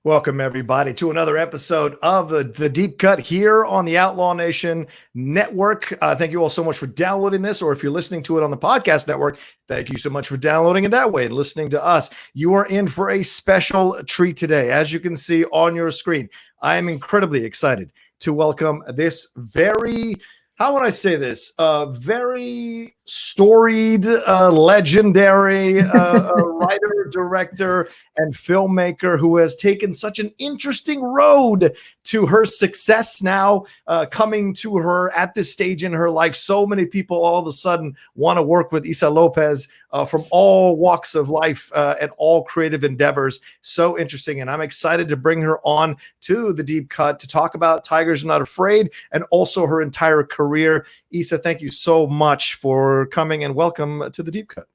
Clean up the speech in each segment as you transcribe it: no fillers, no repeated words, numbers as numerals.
Welcome, everybody, to another episode of the Deep Cut here on the Outlaw Nation Network. Thank you all so much for downloading this, or if you're listening to it on the podcast network, thank you so much for downloading it that way and listening to us. You are in for a special treat today. As you can see on your screen, I am incredibly excited to welcome this very, how would I say this? Very storied, legendary writer, director, and filmmaker who has taken such an interesting road to her success now, coming to her at this stage in her life. So many people all of a sudden want to work with Issa Lopez from all walks of life and all creative endeavors. So interesting. And I'm excited to bring her on to the Deep Cut to talk about Tigers Are Not Afraid and also her entire career. Issa, thank you so much for coming and welcome to the Deep Cut.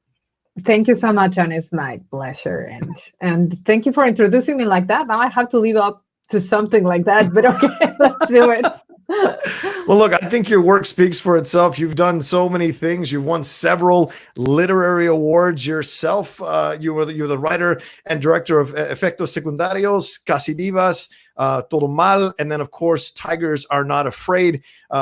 Thank you so much, and it's my pleasure. And thank you for introducing me like that. Now I have to live up to something like that, but okay, let's do it. Well, look, I think your work speaks for itself. You've done so many things. You've won several literary awards yourself. You're the writer and director of Efectos Secundarios, Casi Divas, Todo Mal, and then, of course, Tigers Are Not Afraid,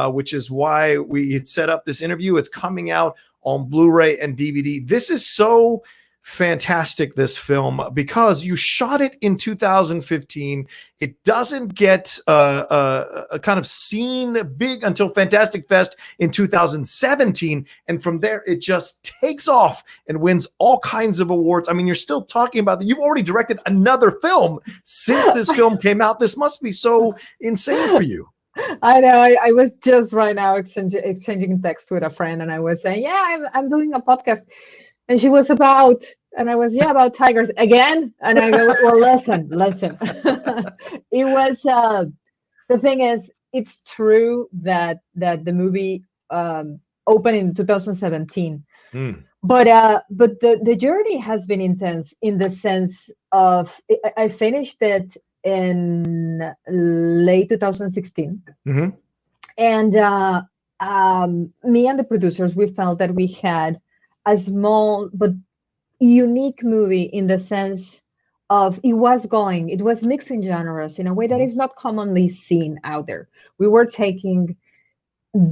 which is why we had set up this interview. It's coming out on Blu-ray and DVD. This is so fantastic, this film, because you shot it in 2015. It doesn't get a kind of seen big until Fantastic Fest in 2017. And from there, it just takes off and wins all kinds of awards. I mean, you're still talking about that. You've already directed another film since this film came out. This must be so insane for you. I know. I was just right now exchanging text with a friend, and I was saying, yeah, I'm doing a podcast. And she was about tigers again. And I go, well, listen. It was, the thing is, it's true that the movie opened in 2017. But the journey has been intense in the sense of, I finished it in late 2016. Mm-hmm. And me and the producers, we felt that we had a small but unique movie in the sense of it was mixing genres in a way that is not commonly seen out there. We were taking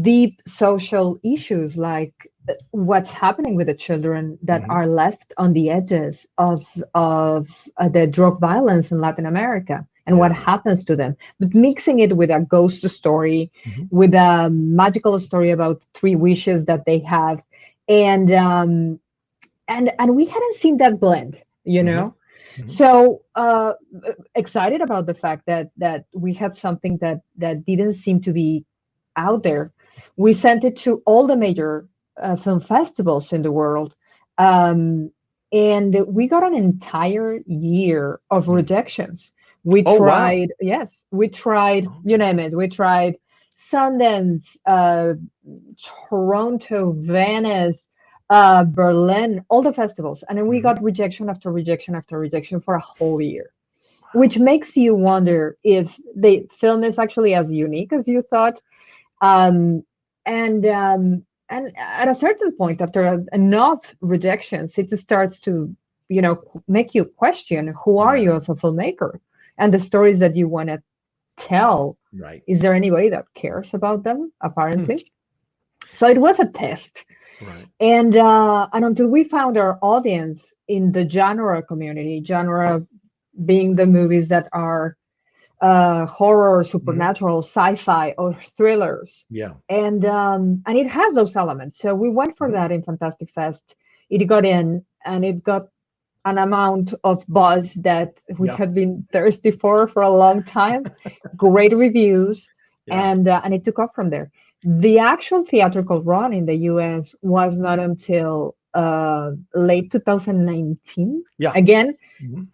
deep social issues like what's happening with the children that are left on the edges of the drug violence in Latin America and what happens to them, but mixing it with a ghost story, with a magical story about 3 wishes that they have. And we hadn't seen that blend, you know. So excited about the fact that we had something that didn't seem to be out there. We sent it to all the major film festivals in the world, and we got an entire year of rejections. We tried, we tried, you name it. We tried Sundance, Toronto, Venice, Berlin, all the festivals. And then we got rejection after rejection after rejection for a whole year, which makes you wonder if the film is actually as unique as you thought. And at a certain point, after enough rejections, it starts to, make you question, who are you as a filmmaker and the stories that you want to tell. Right. Is there anybody that cares about them? Apparently. So it was a test. Right. And until we found our audience in the genre community, genre being the movies that are horror, supernatural, sci-fi, or thrillers. Yeah. And it has those elements. So we went for that in Fantastic Fest. It got in, and it got an amount of buzz that we had been thirsty for a long time. Great reviews, and it took off from there. The actual theatrical run in the US was not until late 2019. Yeah. Again,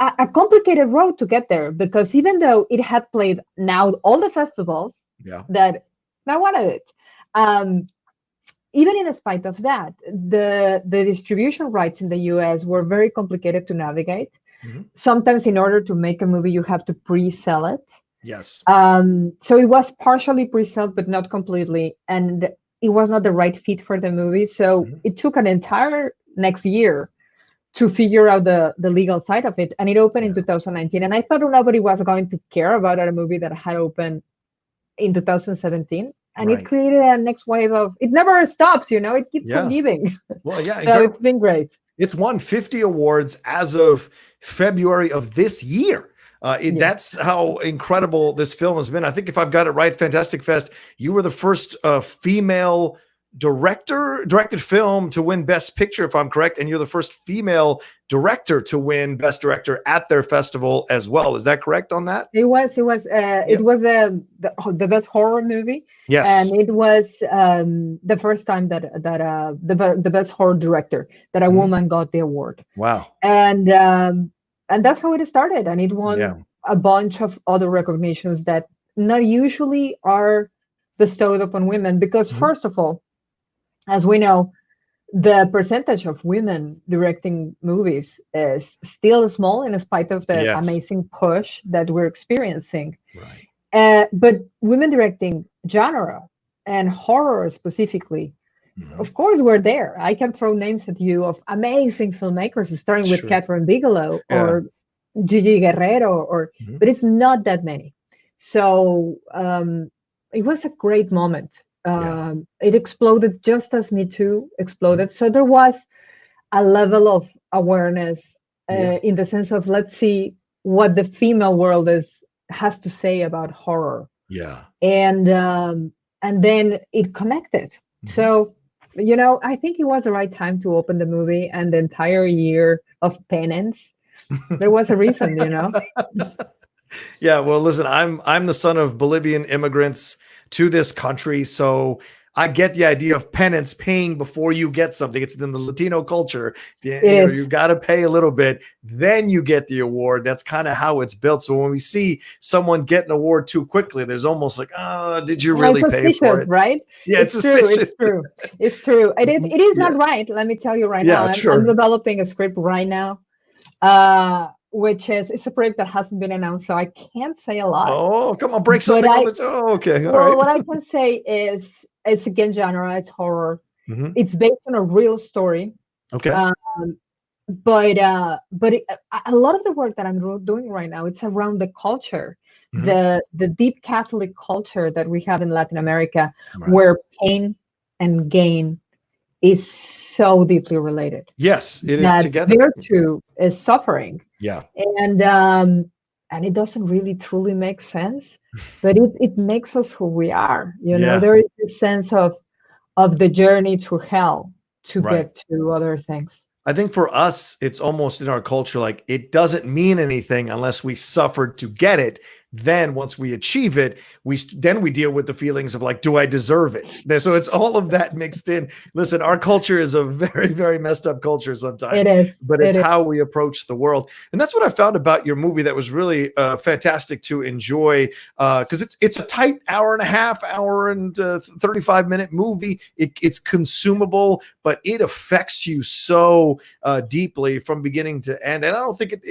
a complicated road to get there, because even though it had played now all the festivals that I wanted it, even in spite of that, the distribution rights in the US were very complicated to navigate. Mhm. Sometimes in order to make a movie, you have to pre-sell it. Yes. So it was partially pre-sold, but not completely. And it was not the right fit for the movie. So Mhm. it took an entire next year to figure out the legal side of it. And it opened in Yeah. 2019. And I thought nobody was going to care about a movie that had opened in 2017. And it Right. created a next wave of, it never stops, it keeps on Yeah. giving. Well, yeah, So incredible. it's been great. It's won 50 awards as of February of this year. Yeah. That's how incredible this film has been. I think if I've got it right, Fantastic Fest, you were the first female directed film to win Best Picture, if I'm correct, and you're the first female director to win Best Director at their festival as well. Is that correct on that? It was the best horror movie, Yes. and it was the first time that the best horror director that a Mhm. woman got the award, Wow. and that's how it started, and it won Yeah. a bunch of other recognitions that not usually are bestowed upon women, because Mhm. first of all, as we know, the percentage of women directing movies is still small in spite of the Yes. amazing push that we're experiencing. Right. But women directing genre and horror specifically, Mhm. of course, we're there. I can throw names at you of amazing filmmakers, starting with Sure. Catherine Bigelow Yeah. or Gigi Guerrero, Mhm. but it's not that many. So it was a great moment. Yeah. It exploded just as Me Too exploded. So there was a level of awareness Yeah. in the sense of, let's see what the female world has to say about horror, Yeah. and then it connected. Mhm. So I think it was the right time to open the movie, and the entire year of penance. There was a reason. Yeah, well, listen, I'm the son of Bolivian immigrants to this country, so I get the idea of penance, paying before you get something. It's in the Latino culture. You got to pay a little bit, then you get the award. That's kind of how it's built. So when we see someone get an award too quickly, there's almost like, oh, did you really pay for it? Right? Yeah, it's suspicious. It's true. It is Yeah. not right. Let me tell you right Yeah, now. sure. I'm developing a script right now, which it's a project that hasn't been announced, so I can't say a lot. Oh, come on, break something on the. Oh, okay, all Well, right. what I can say is it's again genre, it's horror. Mhm. It's based on a real story. Okay. But a lot of the work that I'm doing right now, it's around the culture, Mhm. the deep Catholic culture that we have in Latin America, Right. where pain and gain is so deeply related. Yes, it is That together. virtue is suffering. Yeah. And it doesn't really truly make sense, but it makes us who we are. Yeah. There is this sense of the journey through hell to Right. get to other things. I think for us, it's almost in our culture, like it doesn't mean anything unless we suffered to get it. Then once we achieve it, then we deal with the feelings of like, do I deserve it? So it's all of that mixed in. Listen, our culture is a very, very messed up culture sometimes, It is, but it's how we approach the world. And that's what I found about your movie that was really fantastic to enjoy, because it's a tight hour and 35-minute movie. It's consumable, but it affects you so deeply from beginning to end. And I don't think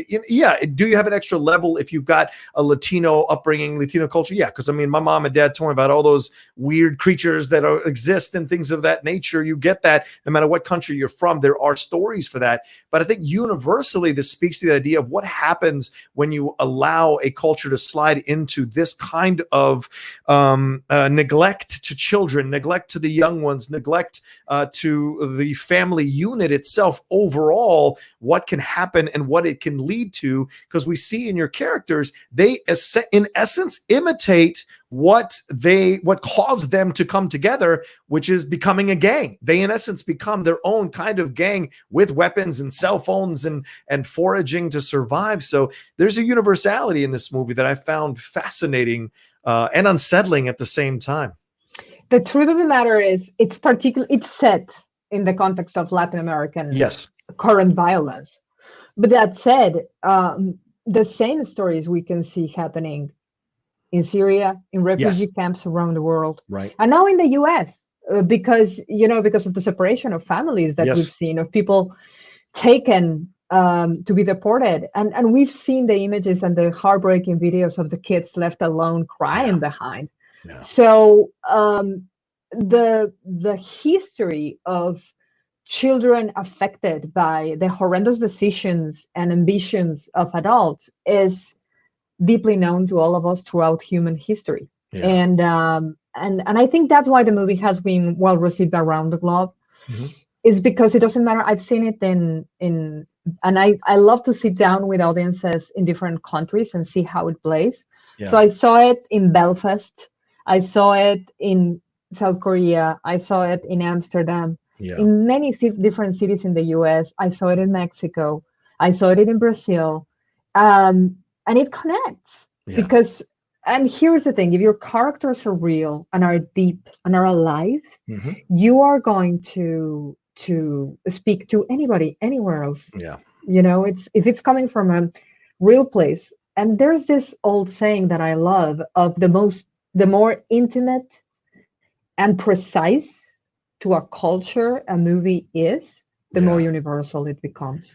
do you have an extra level if you've got a Latino upbringing, Latino culture? Yeah, because I mean, my mom and dad told me about all those weird creatures that exist and things of that nature. You get that no matter what country you're from, there are stories for that. But I think universally, this speaks to the idea of what happens when you allow a culture to slide into this kind of neglect to children, neglect to the young ones, neglect to the family unit itself overall, what can happen and what it can lead to. Because we see in your characters, they in essence imitate what caused them to come together, which is becoming a gang. They in essence become their own kind of gang with weapons and cell phones and foraging to survive. So there's a universality in this movie that I found fascinating and unsettling at the same time. The truth of the matter is, it's set in the context of Latin American current violence. But that said, the same stories we can see happening in Syria, in refugee camps around the world, right, and now in the U.S. because because of the separation of families that we've Yes. seen, of people taken to be deported, and we've seen the images and the heartbreaking videos of the kids left alone crying behind. Yeah. So the history of children affected by the horrendous decisions and ambitions of adults is deeply known to all of us throughout human history. Yeah. And I think that's why the movie has been well received around the globe, is because it doesn't matter. I've seen it in and I love to sit down with audiences in different countries and see how it plays. Yeah. So I saw it in Belfast, I saw it in South Korea, I saw it in Amsterdam, in many different cities in the US. I saw it in Mexico, I saw it in Brazil, and it connects because. And here's the thing: if your characters are real and are deep and are alive, you are going to speak to anybody, anywhere else. Yeah. It's if it's coming from a real place. And there's this old saying that I love of the more intimate and precise to a culture a movie is, the more universal it becomes.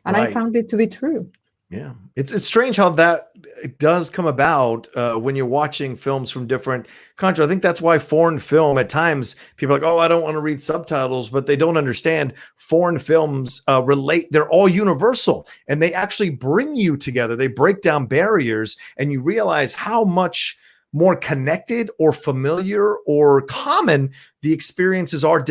And I found it to be true. Yeah, it's strange how that does come about when you're watching films from different countries. I think that's why foreign film, at times, people are like, oh, I don't want to read subtitles, but they don't understand foreign films relate. They're all universal, and they actually bring you together. They break down barriers, and you realize how much more connected or familiar or common the experiences are,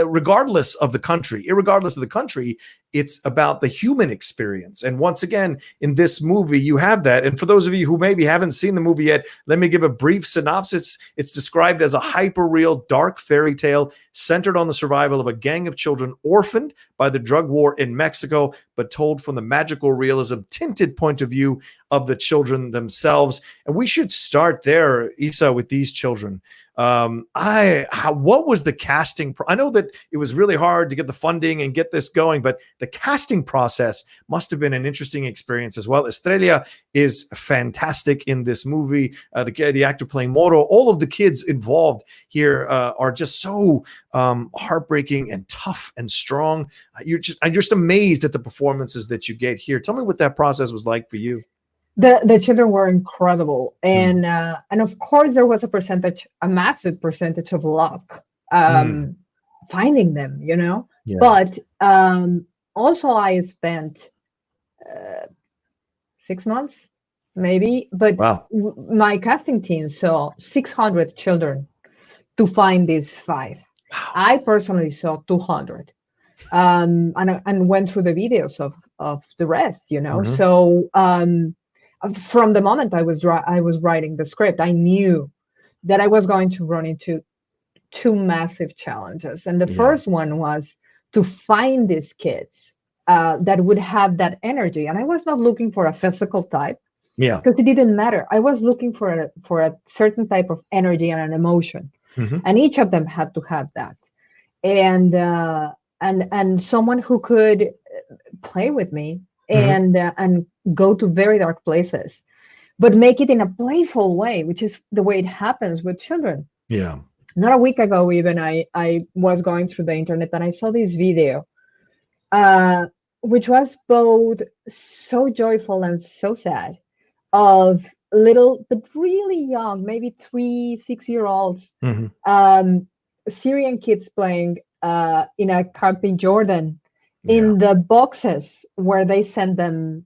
regardless of the country. Irregardless of the country, it's about the human experience. And once again, in this movie, you have that. And for those of you who maybe haven't seen the movie yet, let me give a brief synopsis. It's described as a hyper-real, dark fairy tale centered on the survival of a gang of children orphaned by the drug war in Mexico, but told from the magical realism tinted point of view of the children themselves. And we should start there, Issa, with these children. What was the casting? I know that it was really hard to get the funding and get this going, but the casting process must have been an interesting experience as well. Estrella is fantastic in this movie. The actor playing Moro, all of the kids involved here are just so heartbreaking and tough and strong. I'm just amazed at the performances that you get here. Tell me what that process was like for you. The children were incredible, and of course there was a massive percentage of luck finding them, But also I spent 6 months, maybe. But my casting team saw 600 children to find these 5. Wow. I personally saw 200, and went through the videos of the rest, So. From the moment I was writing the script, I knew that I was going to run into 2 massive challenges. And the first one was to find these kids that would have that energy. And I was not looking for a physical type, because it didn't matter. I was looking for a certain type of energy and an emotion, and each of them had to have that. And someone who could play with me and go to very dark places, but make it in a playful way, which is the way it happens with children. Yeah. Not a week ago, even I was going through the internet and I saw this video, which was both so joyful and so sad, of little but really young, maybe 3-6-year-olds, Syrian kids playing in a camp in Jordan, in the boxes where they send them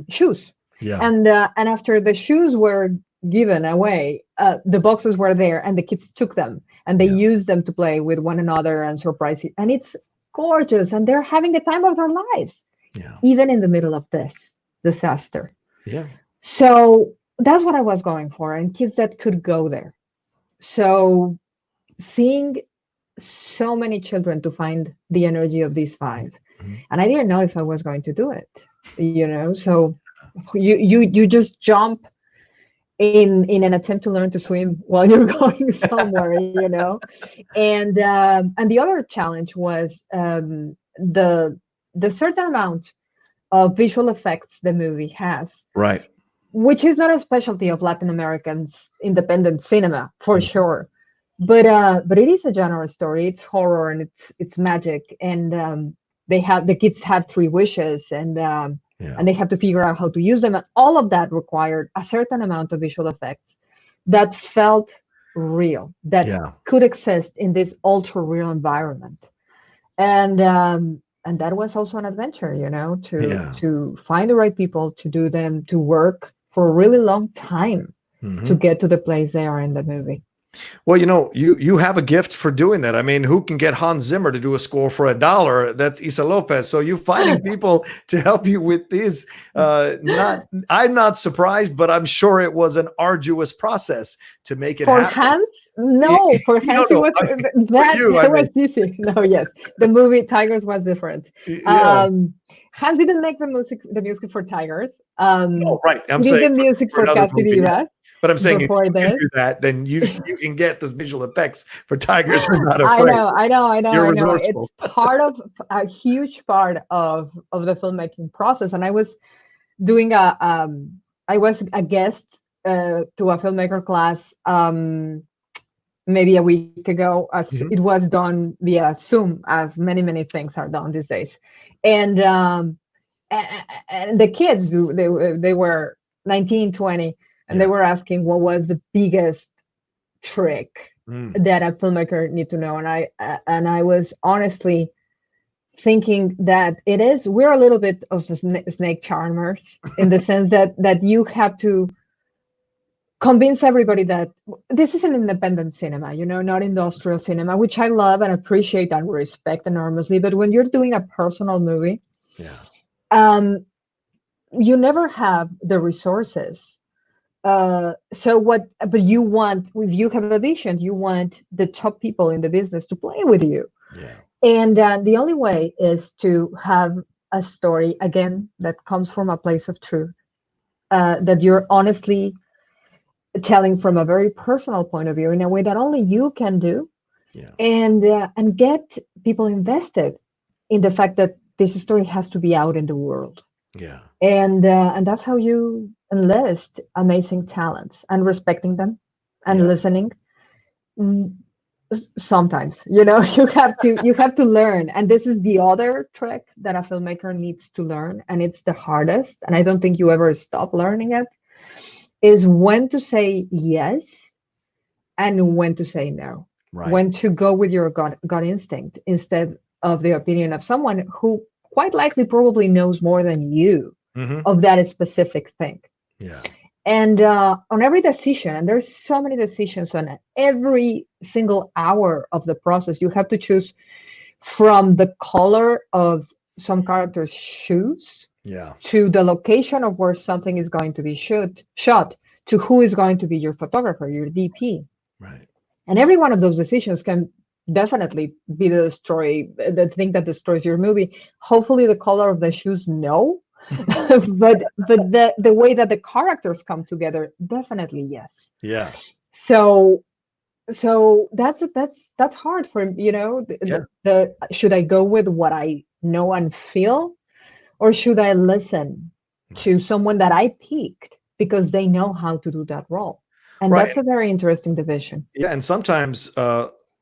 shoes. And after the shoes were given away, the boxes were there and the kids took them and they used them to play with one another and surprise you. And it's gorgeous, and they're having the time of their lives, even in the middle of this disaster. So that's what I was going for, and kids that could go there. So seeing so many children to find the energy of these 5, and I didn't know if I was going to do it, so you just jump in an attempt to learn to swim while you're going somewhere, and the other challenge was the certain amount of visual effects the movie has, which is not a specialty of Latin American independent cinema, for sure. but it is a genre story. It's horror and it's magic, and the kids have 3 wishes, and they have to figure out how to use them, and all of that required a certain amount of visual effects that felt real, that could exist in this ultra real environment, and that was also an adventure, to find the right people to do them, to work for a really long time to get to the place they are in the movie. Well, you have a gift for doing that. I mean, who can get Hans Zimmer to do a score for $1? That's Issa Lopez. So you finding people to help you with this, I'm not surprised, but I'm sure it was an arduous process to make it happen. Hans? No, for Hans it was that was easy. No, yes. The movie Tigers was different. Hans didn't make the music for Tigers. Oh, right. I'm he saying did the music for Castidiva. But I'm saying if you can do that, then you can get those visual effects for Tigers. Are not afraid. I know. It's part of a huge part of the filmmaking process. And I was doing I was a guest to a filmmaker class maybe a week ago. It was done via Zoom, as many things are done these days. And the kids, they were 19, 20. And they were asking what was the biggest trick that a filmmaker need to know. And I was honestly thinking that we're a little bit of snake charmers in the sense that you have to convince everybody that this is an independent cinema, not industrial cinema, which I love and appreciate and respect enormously. But when you're doing a personal movie, you never have the resources. But you want, if you have a vision, you want the top people in the business to play with you. And the only way is to have a story, again, that comes from a place of truth, that you're honestly telling from a very personal point of view in a way that only you can do, and get people invested in the fact that this story has to be out in the world. And that's how you enlist amazing talents, and respecting them and listening. Sometimes, you have to learn. And this is the other trick that a filmmaker needs to learn. And it's the hardest. And I don't think you ever stop learning it, is when to say yes and when to say no. When to go with your gut instinct instead of the opinion of someone who quite likely probably knows more than you of that specific thing. And on every decision, and there's so many decisions on every single hour of the process, you have to choose from the color of some character's shoes to the location of where something is going to be shot, to who is going to be your photographer, your DP. And every one of those decisions can definitely be the thing that destroys your movie. Hopefully the color of the shoes, no. but the way that the characters come together, definitely yes. So that's hard for should I go with what I know and feel, or should I listen to someone that I picked because they know how to do that role? And that's a very interesting division. And sometimes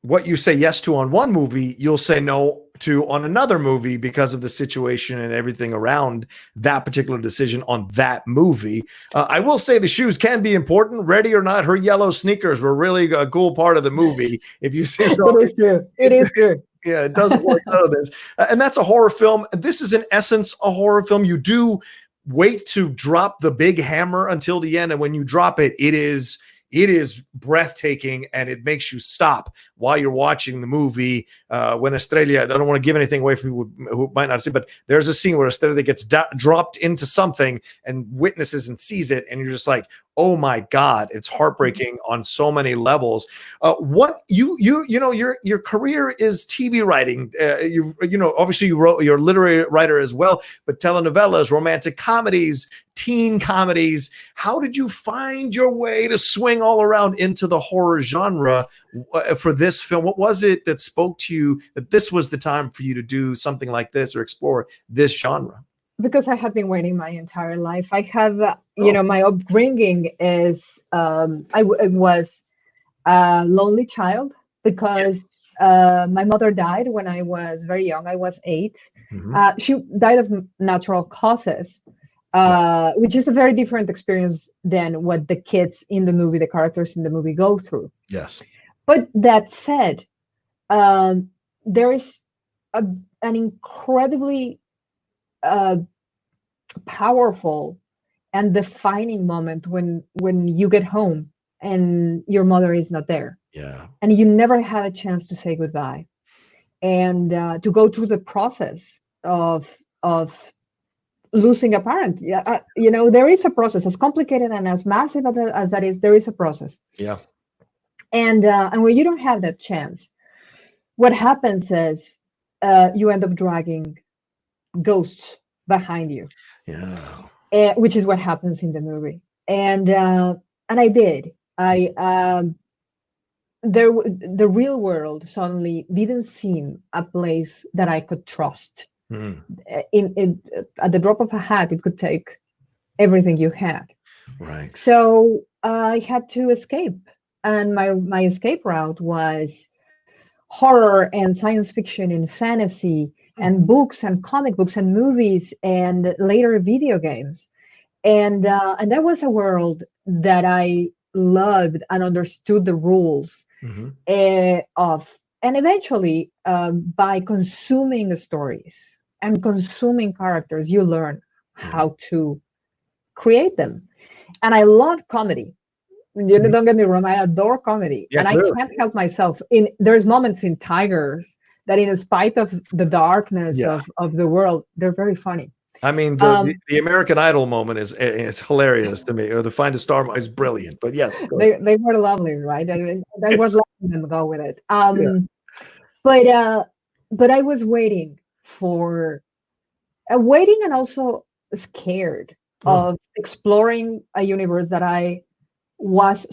what you say yes to on one movie, you'll say no to on another movie because of the situation and everything around that particular decision on that movie. I will say the shoes can be important. Ready or Not, her yellow sneakers were really a cool part of the movie. If you see, so it is true. It is true. Yeah, it doesn't work out of this. And that's a horror film. This is in essence a horror film. You do wait to drop the big hammer until the end, and when you drop it, it is breathtaking, and it makes you stop while you're watching the movie. When Estrella, I don't want to give anything away from people who might not see, but there's a scene where Estrella gets dropped into something and witnesses and sees it, and you're just like, oh my God, it's heartbreaking on so many levels. What your career is TV writing. Obviously you're a literary writer as well, but telenovelas, romantic comedies, teen comedies. How did you find your way to swing all around into the horror genre for this film? What was it that spoke to you that this was the time for you to do something like this or explore this genre? Because I have been waiting my entire life. I have, my upbringing is, I was a lonely child because my mother died when I was very young. I was 8. She died of natural causes, which is a very different experience than what the kids in the movie, the characters in the movie, go through. Yes. But that said, there is an incredibly powerful and defining moment when you get home and your mother is not there. Yeah. And you never had a chance to say goodbye, and to go through the process of losing a parent. Yeah, there is a process, as complicated and as massive as that is. There is a process. Yeah. And when you don't have that chance, what happens is you end up dragging ghosts behind you. Yeah. Which is what happens in the movie. And I did. The real world suddenly didn't seem a place that I could trust. At the drop of a hat, it could take everything you had. Right. So I had to escape, and my escape route was horror and science fiction and fantasy and books and comic books and movies and later video games. And that was a world that I loved and understood the rules of. And eventually, by consuming the stories and consuming characters, you learn how to create them. And I love comedy. Don't get me wrong, I adore comedy. Yeah, and clearly. I can't help myself. There's moments in Tigers that, in spite of the darkness of the world, they're very funny. I mean, the American Idol moment is hilarious to me, or the Find a Star is brilliant. But yes, they were lovely, right? I was letting them go with it. But I was waiting and also scared of exploring a universe that I was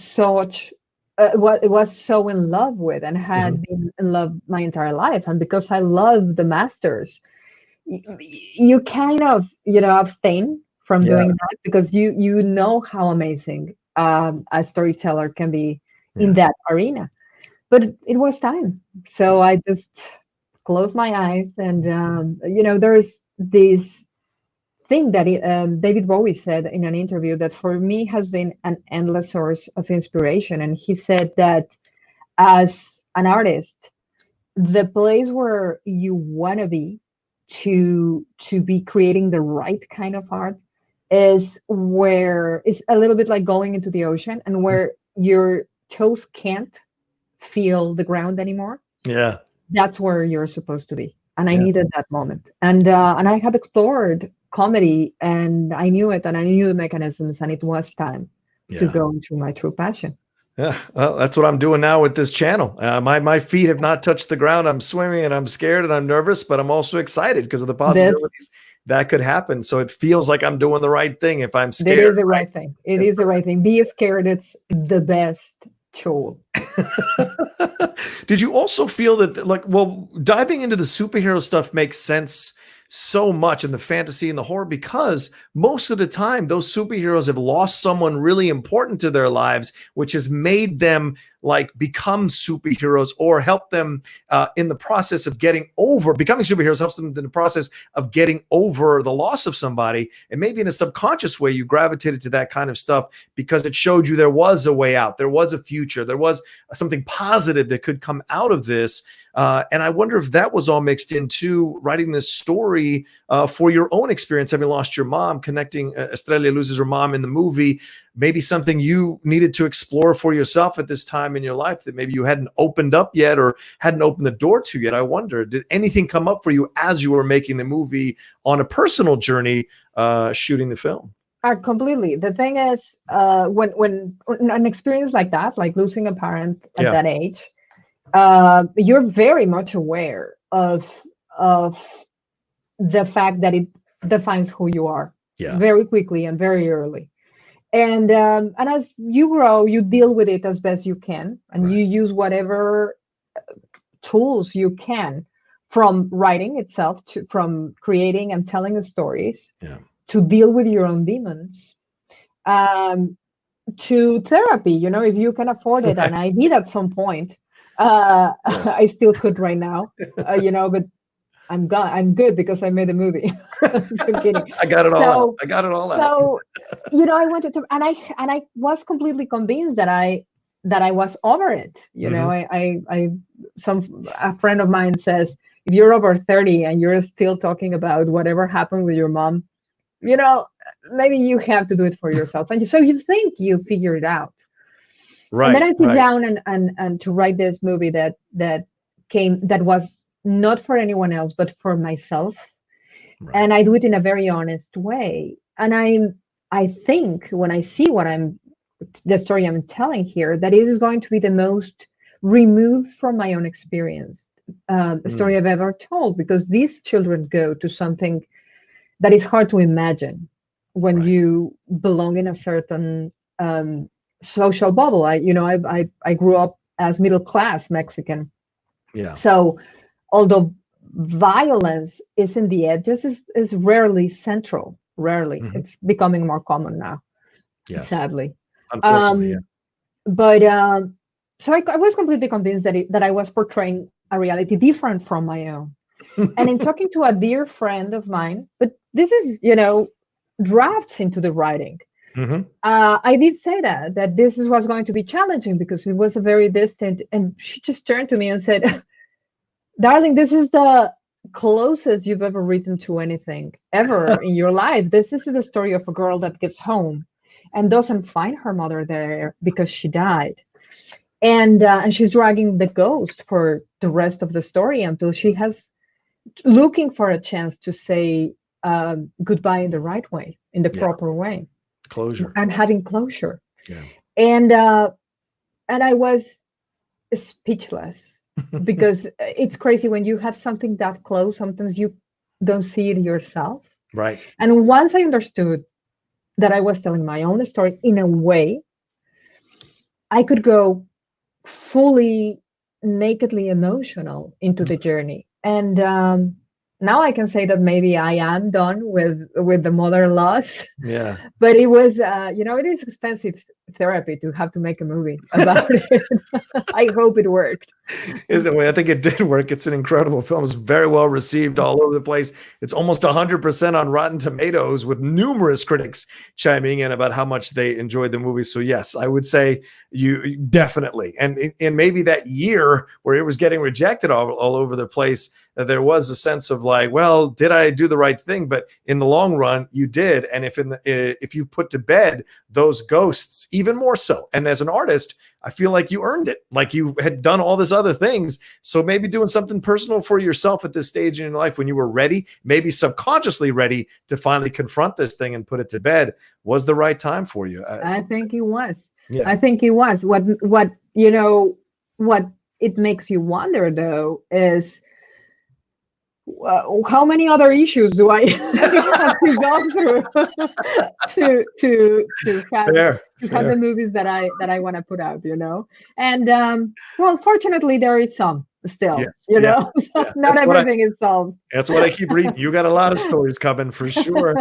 was so in love with and had been in love my entire life. And because I love the masters, you kind of abstain from doing that, because you know how amazing a storyteller can be in that arena. But it was time, so I just closed my eyes, and there's this thing that David Bowie said in an interview that for me has been an endless source of inspiration. And he said that as an artist, the place where you want to be to be creating the right kind of art is where it's a little bit like going into the ocean, and where your toes can't feel the ground anymore. Yeah. That's where you're supposed to be. And I needed that moment. And I had explored comedy, and I knew it, and I knew the mechanisms, and it was time to go into my true passion. Yeah, well, that's what I'm doing now with this channel. My feet have not touched the ground. I'm swimming, and I'm scared, and I'm nervous, but I'm also excited because of the possibilities that could happen. So it feels like I'm doing the right thing if I'm scared. It is the right thing. It is the right thing. Be scared. It's the best tool. Did you also feel that, diving into the superhero stuff makes sense so much, in the fantasy and the horror, because most of the time those superheroes have lost someone really important to their lives, which has made them become superheroes, or help them in the process of becoming superheroes, helps them in the process of getting over the loss of somebody. And maybe in a subconscious way, you gravitated to that kind of stuff because it showed you there was a way out, there was a future, there was something positive that could come out of this. And I wonder if that was all mixed into writing this story for your own experience, having lost your mom, connecting. Estrella loses her mom in the movie, maybe something you needed to explore for yourself at this time in your life that maybe you hadn't opened up yet, or hadn't opened the door to yet. I wonder, did anything come up for you as you were making the movie on a personal journey, shooting the film? Completely. The thing is, when an experience like that, like losing a parent at that age, you're very much aware of the fact that it defines who you are very quickly and very early. And as you grow, you deal with it as best you can, and you use whatever tools you can, from writing itself from creating and telling the stories, to deal with your own demons. to therapy, if you can afford it. And I did at some point. I still could right now, but I'm good because I made a movie. I'm kidding. I got it all So, out. I got it all out. so, I wanted to, and I was completely convinced that I was over it. A friend of mine says, if you're over 30 and you're still talking about whatever happened with your mom, maybe you have to do it for yourself. And so you think you figure it out. Right. And then I sit down and to write this movie that was not for anyone else, but for myself. Right. And I do it in a very honest way. And I think when I see the story I'm telling here, that it is going to be the most removed from my own experience story I've ever told, because these children go to something that is hard to imagine when you belong in a certain social bubble. I grew up as middle class Mexican. Yeah. So although violence is in the edges, is rarely central. Rarely. Mm-hmm. It's becoming more common now. Yes. Sadly. Unfortunately. But so I was completely convinced that I was portraying a reality different from my own. And in talking to a dear friend of mine, but this is, drafts into the writing. Mm-hmm. I did say that this was going to be challenging because it was a very distant, and she just turned to me and said, darling, this is the closest you've ever written to anything ever in your life. This is the story of a girl that gets home and doesn't find her mother there because she died. And she's dragging the ghost for the rest of the story until she has looking for a chance to say goodbye in the right way, in the proper way. Closure. And having closure. Yeah. And I was speechless because it's crazy when you have something that close, sometimes you don't see it yourself. Right. And once I understood that I was telling my own story in a way, I could go fully nakedly emotional into the journey. And now I can say that maybe I am done with the mother loss. Yeah. But it was, it is expensive therapy to have to make a movie about it. I hope it worked. I think it did work. It's an incredible film. It's very well received all over the place. It's almost 100% on Rotten Tomatoes, with numerous critics chiming in about how much they enjoyed the movie. So yes, I would say you definitely. And maybe that year where it was getting rejected all over the place, there was a sense of like, well, did I do the right thing? But in the long run, you did. And if you put to bed those ghosts, even more so. And as an artist, I feel like you earned it. Like you had done all this other things. So maybe doing something personal for yourself at this stage in your life when you were ready, maybe subconsciously ready to finally confront this thing and put it to bed, was the right time for you. I think it was. Yeah. I think it was. What it makes you wonder though is, how many other issues do I have to go through to have the movies that I want to put out, And well, fortunately, there is some still, so not everything is solved. That's what I keep reading. You got a lot of stories coming for sure.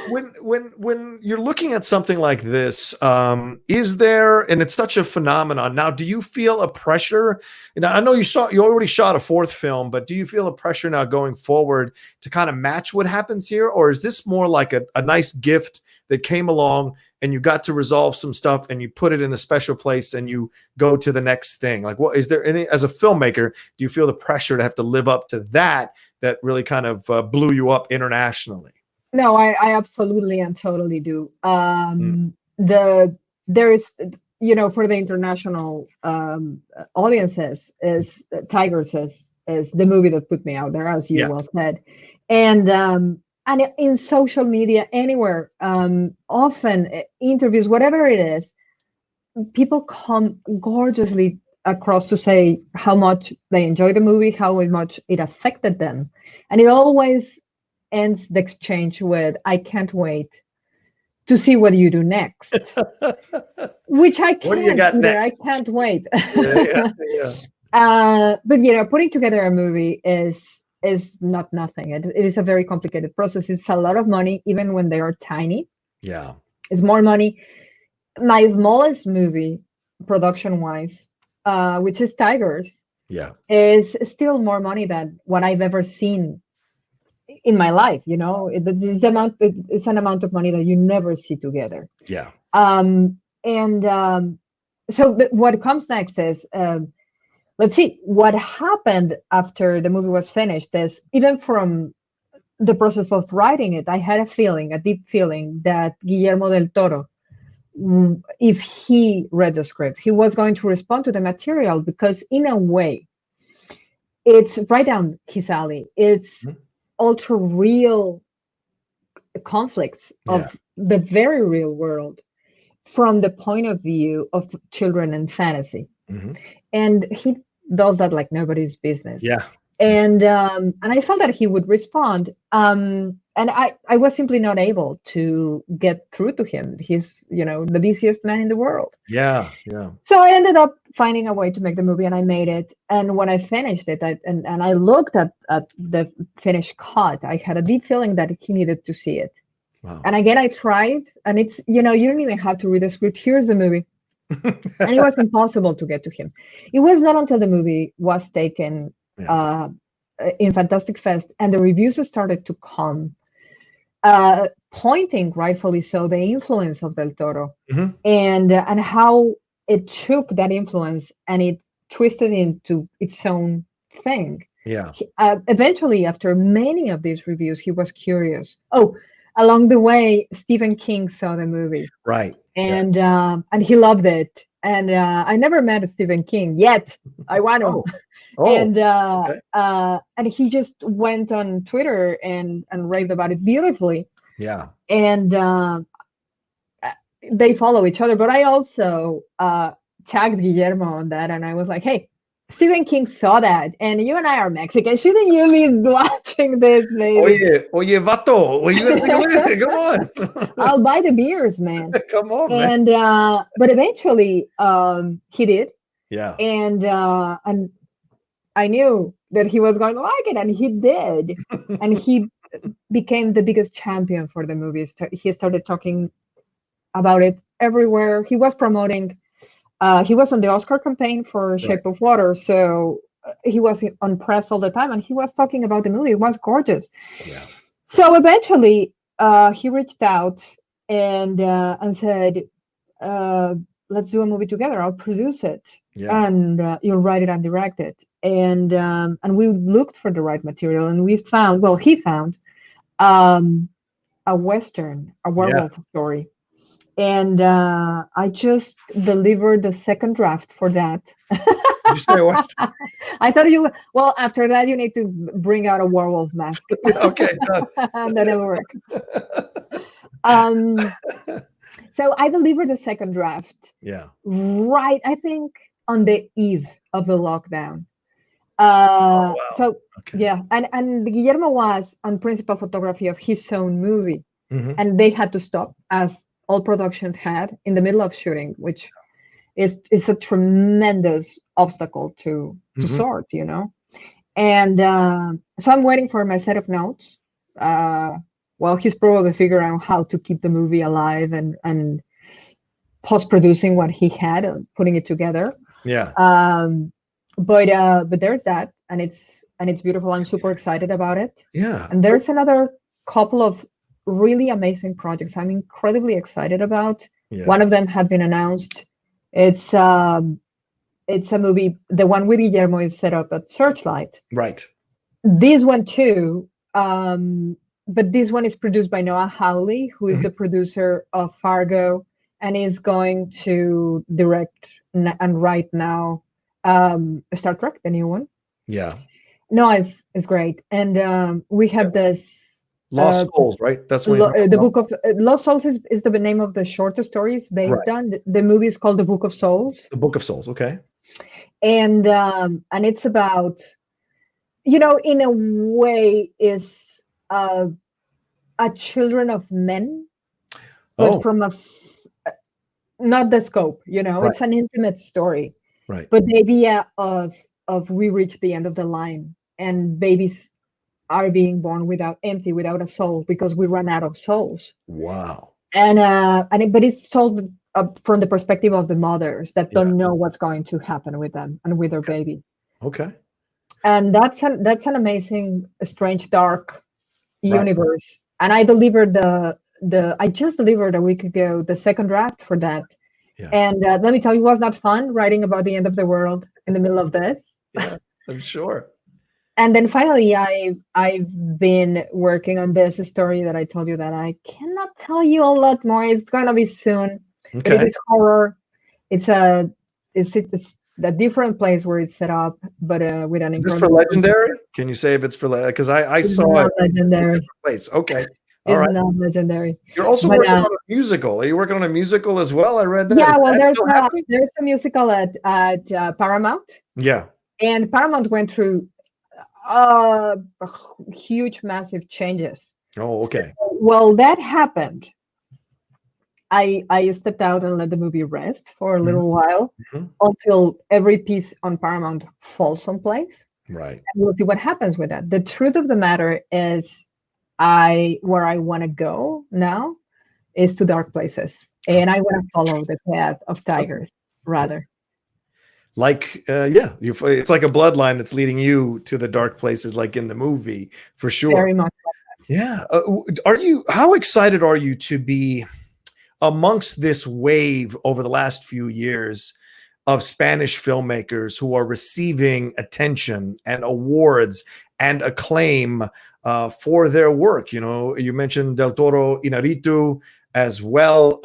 When you're looking at something like this, is there, and it's such a phenomenon now, do you feel a pressure? I know you already shot a fourth film, but do you feel a pressure now going forward to kind of match what happens here? Or is this more like a nice gift that came along and you got to resolve some stuff and you put it in a special place and you go to the next thing? Like, what is there any, as a filmmaker, do you feel the pressure to have to live up to that really kind of blew you up internationally? No, I absolutely and totally do. There is, for the international audiences, is Tigers is the movie that put me out there, as you well said. And in social media, anywhere, often interviews, whatever it is, people come gorgeously across to say how much they enjoyed the movie, how much it affected them. And it always ends the exchange with, I can't wait to see what you do next. Which I can't. What do you got next? I can't wait. Yeah. But putting together a movie is not nothing. It is a very complicated process. It's a lot of money, even when they are tiny. Yeah. It's more money. my smallest movie, production-wise, which is Tigers, Yeah. is still more money than what I've ever seen in my life. It's an amount of money that you never see together. Yeah. So what comes next is, let's see what happened after the movie was finished. Is even from the process of writing it, I had a deep feeling that Guillermo del Toro, if he read the script, he was going to respond to the material, because in a way, it's right down his alley. It's ultra real conflicts of the very real world from the point of view of children and fantasy. And he does that like nobody's business. Yeah. And I felt that he would respond. And I was simply not able to get through to him. He's, the busiest man in the world. Yeah. Yeah. So I ended up finding a way to make the movie, and I made it. And when I finished it, and I looked at the finished cut, I had a deep feeling that he needed to see it. Wow. And again, I tried, and it's, you don't even have to read the script. Here's the movie. And it was impossible to get to him. It was not until the movie was taken in Fantastic Fest and the reviews started to come, pointing, rightfully so, the influence of Del Toro, and how it took that influence and it twisted into its own thing. Yeah. Eventually, after many of these reviews, he was curious. Oh, along the way, Stephen King saw the movie. Right. And he loved it. And I never met Stephen King yet. I want to. And he just went on Twitter and raved about it beautifully. Yeah. And they follow each other. But I also tagged Guillermo on that, and I was like, hey, Stephen King saw that, and you and I are Mexican. Shouldn't you be watching this, baby? Oye, vato. Come on. I'll buy the beers, man. Come on, man. And but eventually, he did. Yeah. And I knew that he was going to like it, and he did. And he became the biggest champion for the movie. He started talking about it everywhere. He was promoting. He was on the Oscar campaign for Shape of Water, so he was on press all the time, and he was talking about the movie. It was gorgeous. Yeah. So eventually, he reached out and said, "Let's do a movie together. I'll produce it, and you'll write it and direct it." And we looked for the right material, and he found a Western, a werewolf story. And I just delivered the second draft for that. You say what? I thought well, after that, you need to bring out a werewolf mask. Okay. That'll work. So I delivered the second draft. Yeah. Right, I think on the eve of the lockdown. Wow. So and Guillermo was on principal photography of his own movie, and they had to stop, as all productions had, in the middle of shooting, which is a tremendous obstacle to sort, And so I'm waiting for my set of notes. Well, he's probably figuring out how to keep the movie alive and post-producing what he had and putting it together. Yeah. But there's that, and it's beautiful. I'm super excited about it. Yeah. And there's another couple of really amazing projects I'm incredibly excited about. Yeah. One of them has been announced. It's a movie. The one with Guillermo is set up at Searchlight. Right. This one too, but this one is produced by Noah Hawley, who is the producer of Fargo, and is going to direct and write now Star Trek, the new one. Yeah. Noah is great, and we have this. Lost Souls, right? That's what the book of Lost Souls is the name of the shortest stories based on. The movie is called The Book of Souls. The Book of Souls, okay. And it's about, in a way, is a Children of Men, but from not the scope. It's an intimate story, right? But the idea of we reach the end of the line, and babies are being born without a soul, because we run out of souls. Wow. But it's told from the perspective of the mothers that Yeah. don't know what's going to happen with them and with their babies. Okay. And that's an amazing, strange, dark Right. universe. And I delivered I just delivered a week ago the second draft for that. Yeah. And let me tell you, it was not fun writing about the end of the world in the middle of this. Yeah, I'm sure. And then finally, I've been working on this story that I told you that I cannot tell you a lot more. It's gonna be soon. But it Okay. is horror. It's a different place where it's set up, but with an Is this for incredible. Legendary? Can you say if it's for because I It's saw not it Legendary. place. Okay. All It's right. not Legendary. You're also But, working on a musical. Are you working on a musical as well? I read that. yeah, Is well, that still happening? there's a musical at Paramount, Yeah. and Paramount went through uh huge, massive changes. Oh, okay. Well, that happened. I stepped out and let the movie rest for a little while Mhm. until every piece on Paramount falls on place. Right. And we'll see what happens with that. The truth of the matter is, where I want to go now is to dark places, and I want to follow the path of tigers rather. Like, yeah, it's like a bloodline that's leading you to the dark places, like in the movie, for sure. Very much. Yeah. How excited are you to be amongst this wave over the last few years of Spanish filmmakers who are receiving attention and awards and acclaim for their work? You know, you mentioned Del Toro Inarritu as well.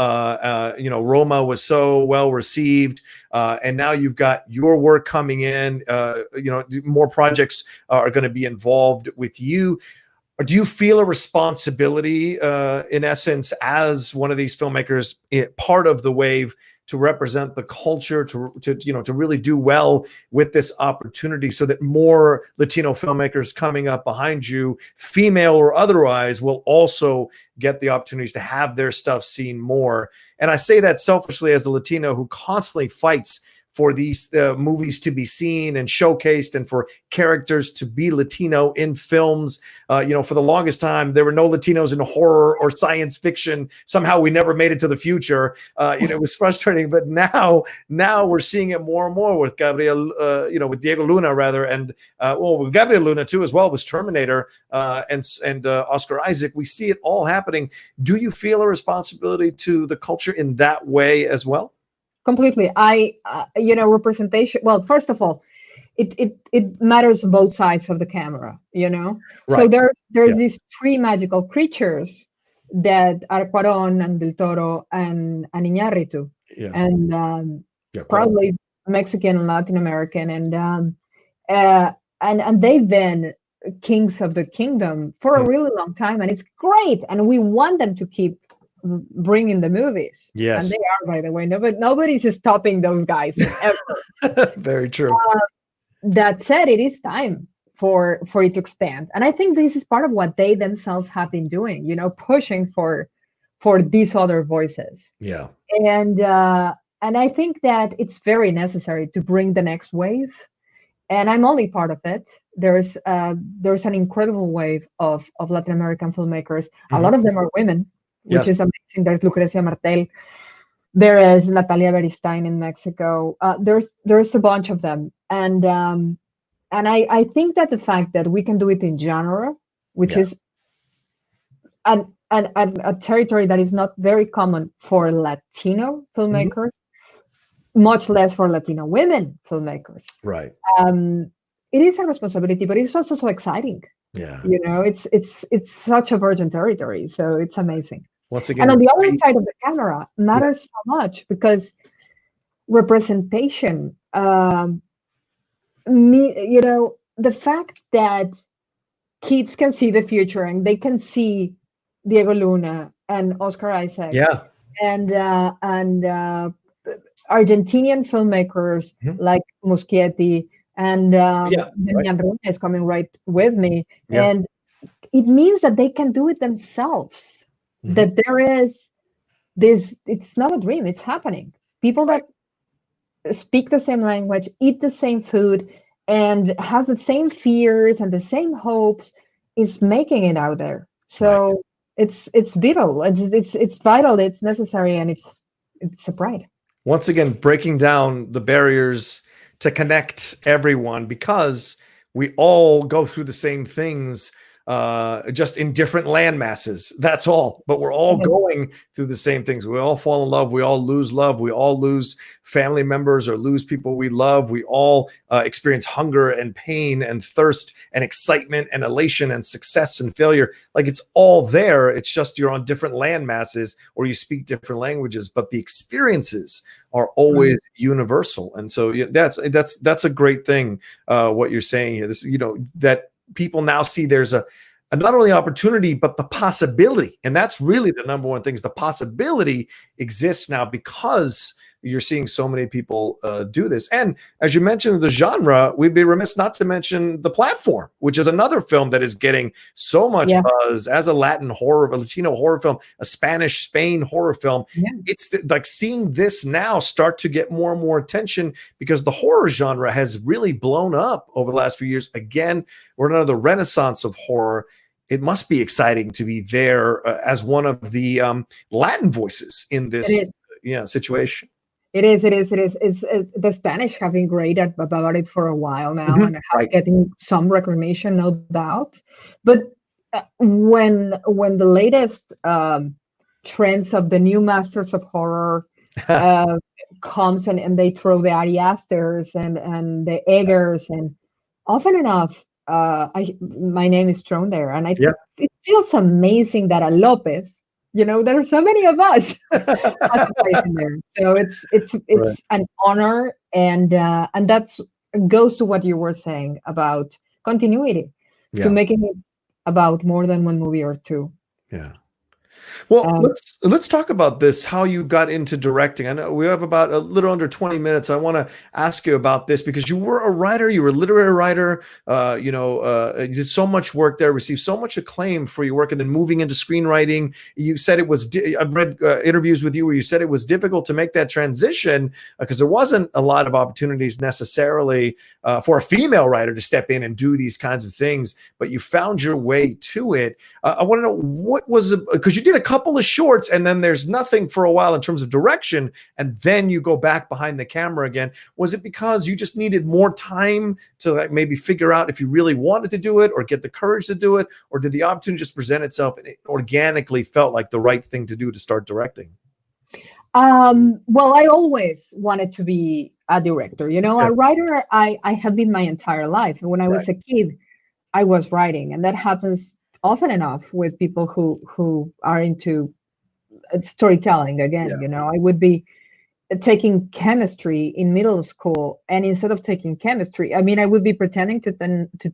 You know, Roma was so well received. And now you've got your work coming in. You know, more projects are going to be involved with you. Do you feel a responsibility, in essence, as one of these filmmakers, part of the wave, to represent the culture, to really do well with this opportunity, so that more Latino filmmakers coming up behind you, female or otherwise, will also get the opportunities to have their stuff seen more? And I say that selfishly as a Latino who constantly fights for these movies to be seen and showcased, and for characters to be Latino in films. You know, for the longest time, there were no Latinos in horror or science fiction. Somehow we never made it to the future. You know, it was frustrating, but now we're seeing it more and more with Gabriel, you know, with Diego Luna rather, and well, with Gabriel Luna too, as well, was Terminator, and Oscar Isaac. We see it all happening. Do you feel a responsibility to the culture in that way as well? Completely. You know, representation. Well, first of all, it matters both sides of the camera. You know, so Right. there's Yeah. these three magical creatures that are Cuarón and Del Toro and Iñárritu, Yeah. and Yeah. probably Mexican and Latin American, and they've been kings of the kingdom for a really long time, and it's great, and we want them to keep bringing the movies. Yes. And they are, by the way. Nobody's stopping those guys ever. Very true. That said, it is time for it to expand, and I think this is part of what they themselves have been doing. You know, pushing for these other voices. Yeah. And I think that it's very necessary to bring the next wave, and I'm only part of it. There's an incredible wave of Latin American filmmakers. A lot of them are women, which is amazing. There's Lucrecia Martel. There is Natalia Beristain in Mexico. There's a bunch of them, and I think that the fact that we can do it in genre, which is a territory that is not very common for Latino filmmakers, much less for Latino women filmmakers. Right. It is a responsibility, but it's also so exciting. Yeah. You know, it's such a virgin territory, so it's amazing. Once again, And on the other side of the camera matters so much, because representation, you know, the fact that kids can see the future and they can see Diego Luna and Oscar Isaac, and Argentinian filmmakers like Muschietti and Damian Rune is coming right with me, and it means that they can do it themselves. That there is this, it's not a dream, it's happening. People that speak the same language, eat the same food, and has the same fears and the same hopes is making it out there. So it's vital. It's vital. It's necessary, and it's it's a pride. Once again, breaking down the barriers to connect everyone, because we all go through the same things, just in different land masses. That's all. But we're all going through the same things. We all fall in love. We all lose love. We all lose family members or lose people we love. We all experience hunger and pain and thirst and excitement and elation and success and failure. Like, it's all there. It's just you're on different land masses or you speak different languages, but the experiences are always universal. And so that's a great thing. What you're saying here, this, that people now see there's a not only opportunity, but the possibility. And that's really the number one thing, is the possibility exists now because you're seeing so many people do this. And as you mentioned, the genre, we'd be remiss not to mention The Platform, which is another film that is getting so much buzz as a Latino horror film, a Spain horror film. Yeah. It's like seeing this now start to get more and more attention because the horror genre has really blown up over the last few years. Again, we're in another renaissance of horror. It must be exciting to be there as one of the Latin voices in this situation. It is. It's the Spanish have been great about it for a while now, and are getting some recognition, no doubt. But when the latest trends of the new masters of horror comes and they throw the Ari Asters and the Eggers, and often enough, my name is thrown there, and it feels amazing that a Lopez. There are so many of us in there. So it's an honor, and that's goes to what you were saying about continuity, to making it about more than one movie or two. Yeah. Well, let's talk about this, how you got into directing. I know we have about a little under 20 minutes. I want to ask you about this because you were a writer, you were a literary writer, you did so much work there, received so much acclaim for your work, and then moving into screenwriting. You said it was, I've read interviews with you where you said it was difficult to make that transition because there wasn't a lot of opportunities necessarily for a female writer to step in and do these kinds of things, but you found your way to it. I want to know, what was it, because you did a couple of shorts and then there's nothing for a while in terms of direction, and then you go back behind the camera again. Was it because you just needed more time to maybe figure out if you really wanted to do it or get the courage to do it, or did the opportunity just present itself and it organically felt like the right thing to do to start directing? Well, I always wanted to be a director. A writer I have been my entire life. When I was a kid, I was writing, and that happens often enough with people who are into storytelling. Again, I would be taking chemistry in middle school, and instead of taking chemistry, I would be pretending to